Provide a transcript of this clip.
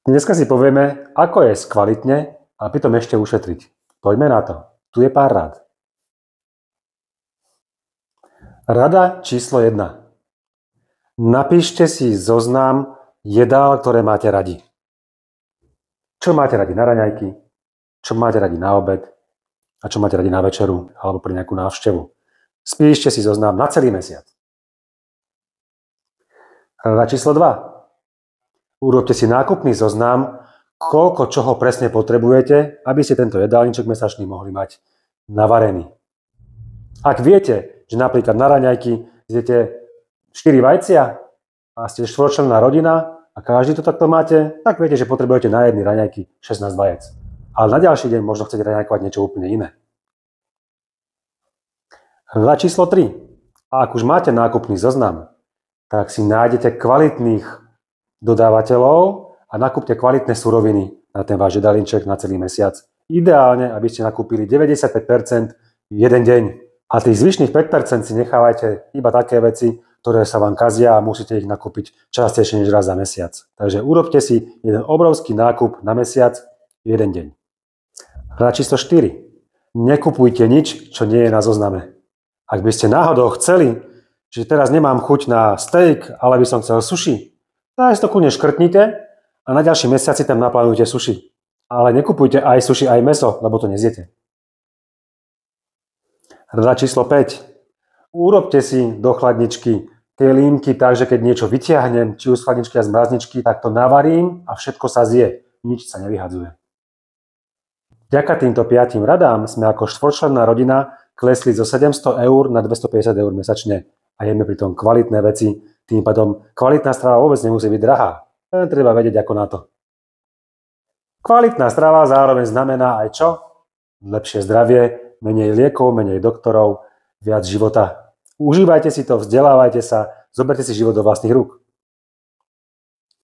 Dneska si povieme, ako je skvalitne a pritom ešte ušetriť. Poďme na to. Tu je pár rád. Rada číslo 1. Napíšte si zoznam jedál, ktoré máte radi. Čo máte radi na raňajky, čo máte radi na obed a čo máte radi na večeru alebo pre nejakú návštevu. Spíšte si zoznam na celý mesiac. Rada číslo 2. Urobte si nákupný zoznam, koľko čoho presne potrebujete, aby ste tento jedálniček mesačný mohli mať navarený. Ak viete, že napríklad na raňajky zjete 4 vajcia a ste štvorčlenná rodina a každý to takto máte, tak viete, že potrebujete na jedny raňajky 16 vajec. Ale na ďalší deň možno chcete raňajkovať niečo úplne iné. Rada číslo 3. A ak už máte nákupný zoznam, tak si nájdete kvalitných dodávateľov a nakúpte kvalitné suroviny na ten váš jedálniček na celý mesiac. Ideálne, aby ste nakúpili 95% jeden deň. A tých zvyšných 5% si nechávajte iba také veci, ktoré sa vám kazia a musíte ich nakúpiť častejšie než raz za mesiac. Takže urobte si jeden obrovský nákup na mesiac jeden deň. Rada číslo 4. Nekupujte nič, čo nie je na zozname. Ak by ste náhodou chceli, že teraz nemám chuť na steak, ale by som chcel sushi, tak si to kľudne škrtnite a na ďalší mesiac si tam naplánujte sushi. Ale nekupujte aj sushi, aj mäso, lebo to nezjete. Rada číslo 5. Urobte si do chladničky tie límky tak, že keď niečo vyťahnem, či už z chladničky a z mrazničky, tak to navarím a všetko sa zje. Nič sa nevyhadzuje. Vďaka týmto 5 radám sme ako štvorčlenná rodina klesli zo 700 eur na 250 eur mesačne a jeme pritom kvalitné veci. Tým pádom kvalitná strava vôbec nemusí byť drahá. Len treba vedieť ako na to. Kvalitná strava zároveň znamená aj čo? Lepšie zdravie, menej liekov, menej doktorov, viac života. Užívajte si to, vzdelávajte sa, zoberte si život do vlastných rúk.